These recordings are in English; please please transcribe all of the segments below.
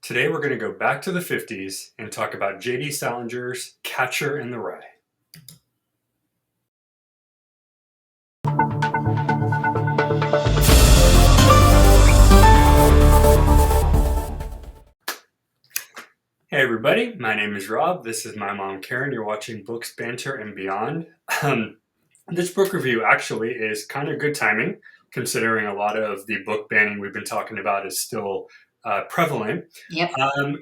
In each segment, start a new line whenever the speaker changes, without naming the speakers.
Today we're going to go back to the 50s and talk about J.D. Salinger's Catcher in the Rye. Hey everybody, my name is Rob. This is my mom Karen. You're watching Books, Banter, and Beyond. This book review actually is kind of good timing, considering a lot of the book banning we've been talking about is still prevalent.
Yep.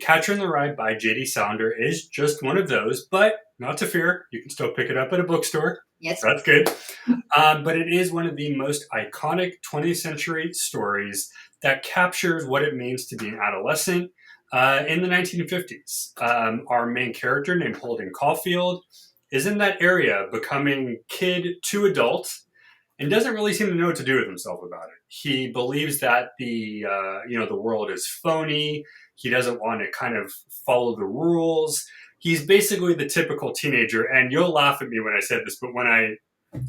Catcher in the Rye by J.D. Salinger is just one of those, but not to fear, you can still pick it up at a bookstore.
Yes.
That's good. But it is one of the most iconic 20th century stories that captures what it means to be an adolescent in the 1950s. Our main character, named Holden Caulfield, is in that area, becoming kid to adult, and doesn't really seem to know what to do with himself about it. He believes that the world is phony. He doesn't want to kind of follow the rules. He's basically the typical teenager, and you'll laugh at me when I said this, but when I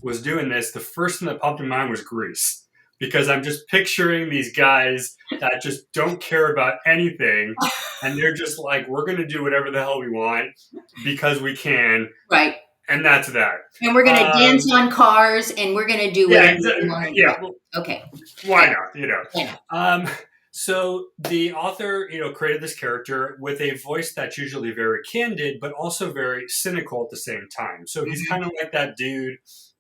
was doing this, the first thing that popped in mind was Grease. Because I'm just picturing these guys that just don't care about anything, and they're just like, we're going to do whatever the hell we want because we can.
Right.
And that's that.
And we're going to dance on cars, and we're going to do whatever we want to do.
Yeah.
Okay.
Why not?
Yeah.
So the author, created this character with a voice that's usually very candid, but also very cynical at the same time. So he's kind of like that dude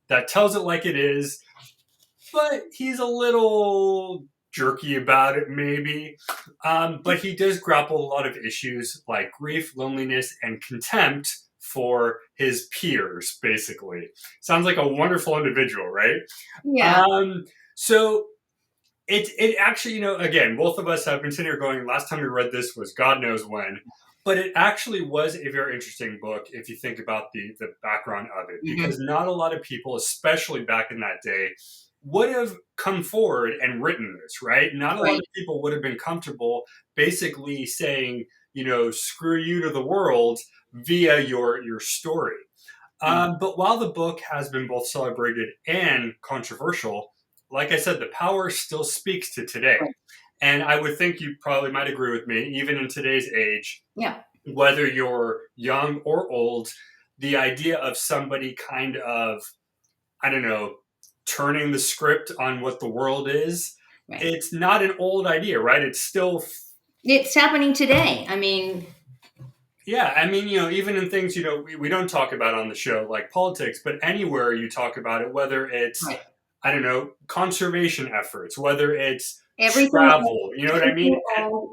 that tells it like it is, but he's a little jerky about it, maybe. But he does grapple a lot of issues like grief, loneliness, and contempt for his peers, basically. Sounds like a wonderful individual, right?
Yeah.
So it actually, again, both of us have been sitting here going, last time we read this was God knows when. But it actually was a very interesting book if you think about the background of it. Because not a lot of people, especially back in that day, would have come forward and written this, right? Not a lot of people would have been comfortable basically saying, screw you to the world via your story. But while the book has been both celebrated and controversial, like I said, the power still speaks to today.
Right.
And I would think you probably might agree with me, even in today's age,
whether
you're young or old, the idea of somebody kind of, turning the script on what the world is, it's not an old idea, right? It's
happening today. I mean,
even in things, we don't talk about on the show, like politics, but anywhere you talk about it, whether it's, conservation efforts, whether it's travel, you know what I mean?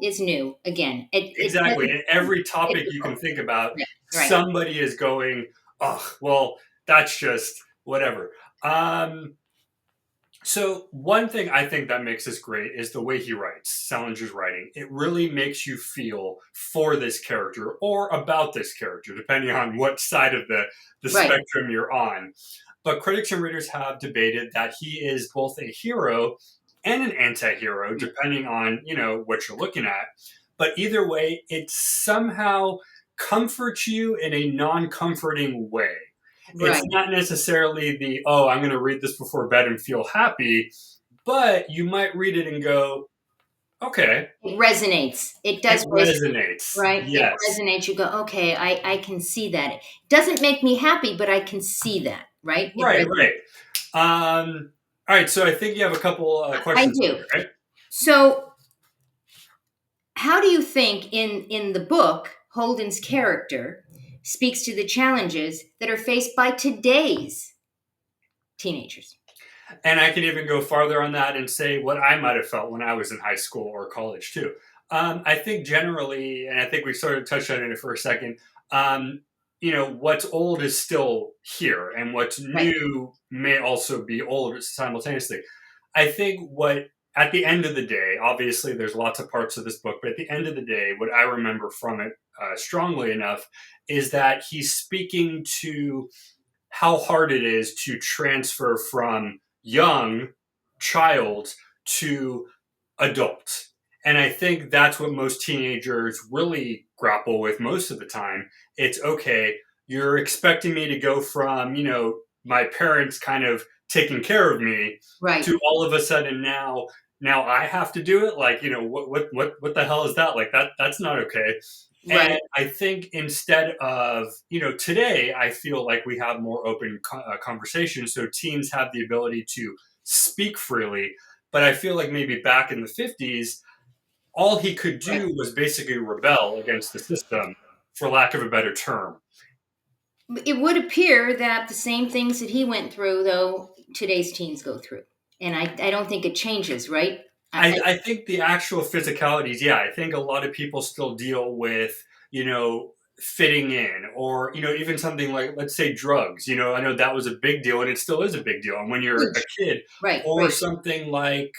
Is new again.
Exactly. And every topic you can think about, somebody is going, oh, well, that's just whatever. So one thing I think that makes this great is the way he writes, Salinger's writing. It really makes you feel for this character or about this character, depending on what side of the spectrum you're on. But critics and readers have debated that he is both a hero and an anti-hero, depending on, what you're looking at. But either way, it somehow comforts you in a non-comforting way. It's not necessarily I'm going to read this before bed and feel happy, but you might read it and go, okay.
It resonates. It does
resonate.
Right?
Yes.
It resonates. You go, okay, I can see that. It doesn't make me happy, but I can see that, right?
Right. All right, so I think you have a couple questions.
I do.
Here, right?
So how do you think in the book, Holden's character speaks to the challenges that are faced by today's teenagers?
And I can even go farther on that and say what I might have felt when I was in high school or college too. I think generally, and I think we sort of touched on it for a second, what's old is still here, and what's new may also be old simultaneously. I think at the end of the day, obviously there's lots of parts of this book, but at the end of the day, what I remember from it strongly enough is that he's speaking to how hard it is to transfer from young child to adult. And I think that's what most teenagers really grapple with most of the time. It's, okay, you're expecting me to go from, my parents kind of taking care of me to all of a sudden now now I have to do it. Like, what the hell is that? Like that's not okay.
Right.
And I think instead of, today I feel like we have more open conversations. So teens have the ability to speak freely. But I feel like maybe back in the 50s, all he could
Right.
do was basically rebel against the system, for lack of a better term.
It would appear that the same things that he went through, though, today's teens go through. And I don't think it changes, right?
I think the actual physicalities, yeah, I think a lot of people still deal with, fitting in, or, even something like, let's say, drugs. I know that was a big deal, and it still is a big deal. And when you're a
Huge.
kid,
Right,
or
right,
something like,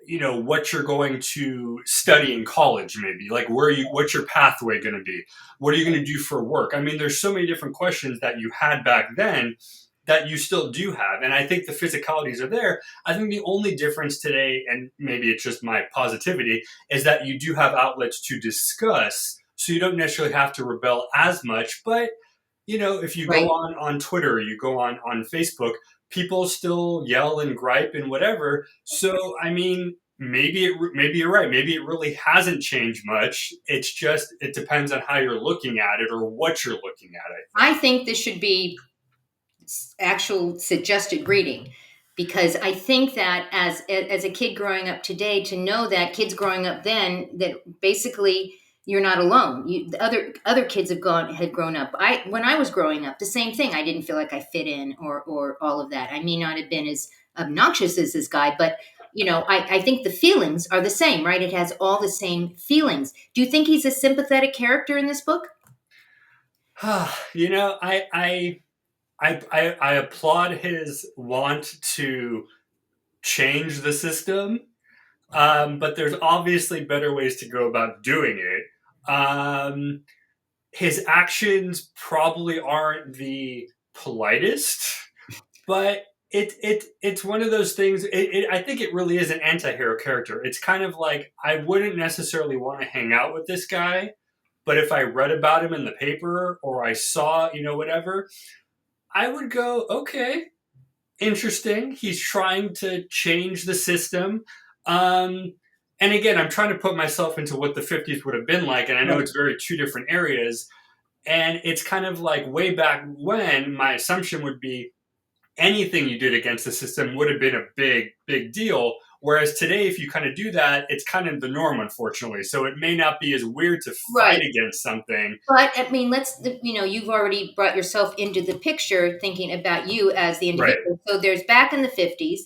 what you're going to study in college, maybe like what's your pathway going to be, what are you going to do for work. I mean, there's so many different questions that you had back then that you still do have, and I think the physicalities are there. I think the only difference today, and maybe it's just my positivity, is that you do have outlets to discuss, so you don't necessarily have to rebel as much. But if you go
right.
on Twitter, you go on Facebook, people still yell and gripe and whatever. So I mean, maybe you're right. Maybe it really hasn't changed much. It's just it depends on how you're looking at it or what you're looking at. I
I
think.
think this should be actual suggested reading, because I think that as a kid growing up today, to know that kids growing up then, that basically you're not alone. The other kids had grown up. When I was growing up, the same thing. I didn't feel like I fit in, or all of that. I may not have been as obnoxious as this guy, but I think the feelings are the same, right? It has all the same feelings. Do you think he's a sympathetic character in this book?
I applaud his want to change the system, but there's obviously better ways to go about doing it. His actions probably aren't the politest, but it's one of those things. I think it really is an anti-hero character. It's kind of like I wouldn't necessarily want to hang out with this guy, but if I read about him in the paper or I saw, whatever, I would go, okay, interesting. He's trying to change the system. Um, and again, I'm trying to put myself into what the 50s would have been like, and I know
Right.
it's very two different areas. And it's kind of like way back when, my assumption would be anything you did against the system would have been a big, big deal. Whereas today, if you kind of do that, it's kind of the norm, unfortunately. So it may not be as weird to fight
Right.
against something.
But I mean, you've already brought yourself into the picture thinking about you as the
Right,
individual. So there's back in the 50s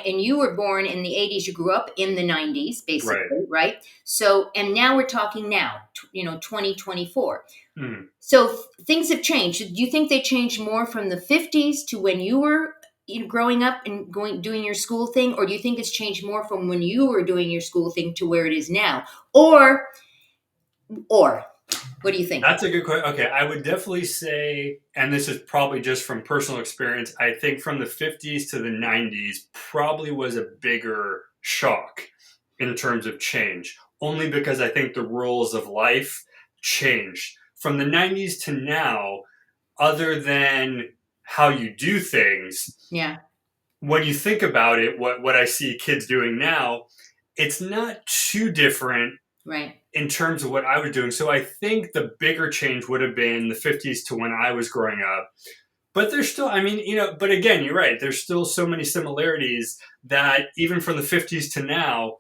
and you were born in the 80s, you grew up in the 90s,
right.
basically, right? So, and now we're talking now, 2024.
Hmm.
So things have changed. Do you think they changed more from the 50s to when you were growing up and doing your school thing? Or do you think it's changed more from when you were doing your school thing to where it is now? Or what do you think?
That's a good question. Okay, I would definitely say, and this is probably just from personal experience, I think from the 50s to the 90s probably was a bigger shock in terms of change, only because I think the rules of life changed. From the 90s to now, other than how you do things,
Yeah,
when you think about it, what I see kids doing now, it's not too different
right.
in terms of what I was doing. So I think the bigger change would have been the 50s to when I was growing up. But there's still, I mean, but again, you're right. There's still so many similarities that even from the 50s to now,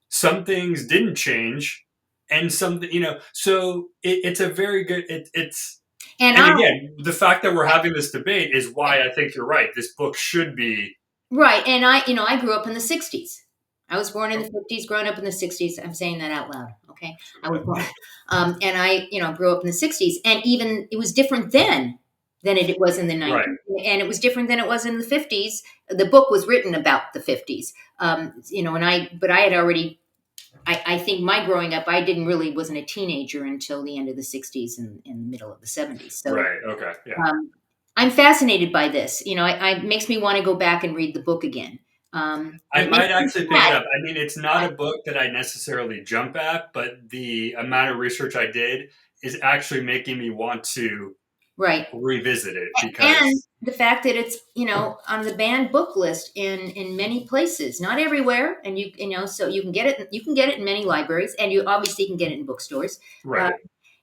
some things didn't change. And some, so it's a very good,
And
and
I
again, the fact that we're having this debate is why I think you're right. This book should be,
right, and I grew up in the 60s. I was born in the 50s, growing up in the 60s. I'm saying that out loud, okay? I was born, and I, grew up in the 60s, and even it was different then than it was in the
right,
90s, and it was different than it was in the 50s. The book was written about the 50s, but I had already. I think my growing up, I didn't really wasn't a teenager until the end of the 60s and the middle of the 70s. So
right. Okay. Yeah.
um, I'm fascinated by this. It makes me want to go back and read the book again. And
I
it makes
might
me
actually pick it
sad.
up. I mean, it's not a book that I necessarily jump at, but the amount of research I did is actually making me want to.
Right.
revisit it
And
because
the fact that it's, on the banned book list in many places, not everywhere, and so you can get it in many libraries, and you obviously can get it in bookstores. uh,
right.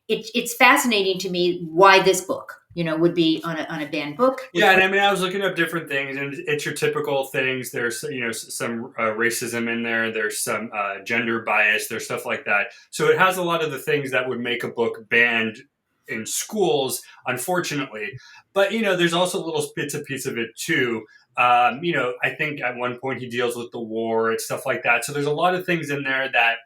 it's fascinating to me why this book, would be on a banned book
Yeah,
list.
and I mean, I was looking up different things, and it's your typical things. There's some racism in there. There's some gender bias. There's stuff like that. So it has a lot of the things that would make a book banned in schools, unfortunately. But there's also little bits and pieces of it too. I think at one point he deals with the war and stuff like that. So there's a lot of things in there that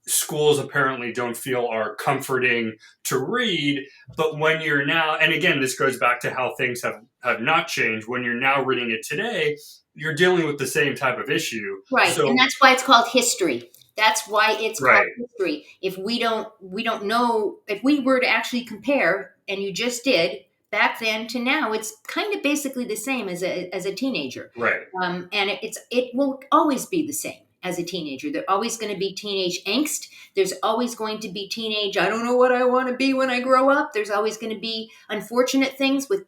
schools apparently don't feel are comforting to read. But when you're now, and again, this goes back to how things have not changed. When you're now reading it today, you're dealing with the same type of issue.
Right, and
So
that's why it's called history. That's why it's called
right,
history. If we don't know, if we were to actually compare, and you just did, back then to now, it's kind of basically the same as a teenager.
right,
And it will always be the same as a teenager. There's always going to be teenage angst. There's always going to be teenage, I don't know what I want to be when I grow up. There's always going to be unfortunate things with,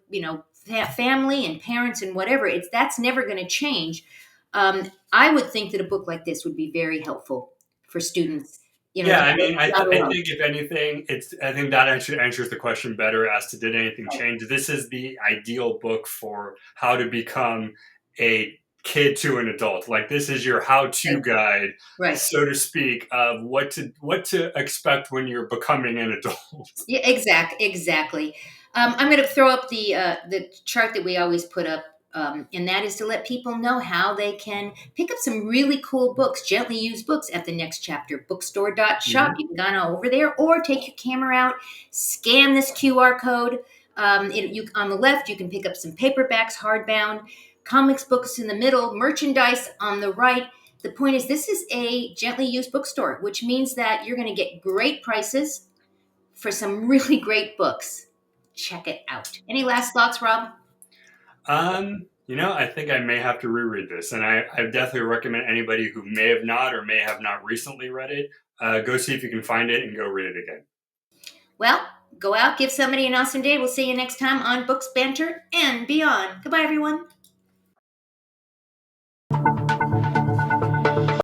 family and parents and whatever. That's never going to change. I would think that a book like this would be very helpful for students.
yeah. I mean, I
Down
think if anything, I think that actually answers the question better as to did anything
the road.
change. This is the ideal book for how to become a kid to an adult. Like this is your how-to
Right.
guide,
Right.
so to speak, of what to expect when you're becoming an adult.
Yeah, exactly. I'm going to throw up the chart that we always put up, and that is to let people know how they can pick up some really cool books, gently used books at the Next Chapter Bookstore shop.
Mhm.
You can go on over there, or take your camera out, scan this QR code. On the left, you can pick up some paperbacks, hardbound, comics books in the middle, merchandise on the right. The point is, this is a gently used bookstore, which means that you're going to get great prices for some really great books. Check it out. Any last thoughts, Rob?
I think I may have to reread this, and I definitely recommend anybody who may have not or may have not recently read it, go see if you can find it and go read it again.
Well, go out, give somebody an awesome day. We'll see you next time on Books, Banter, and Beyond. Goodbye, everyone.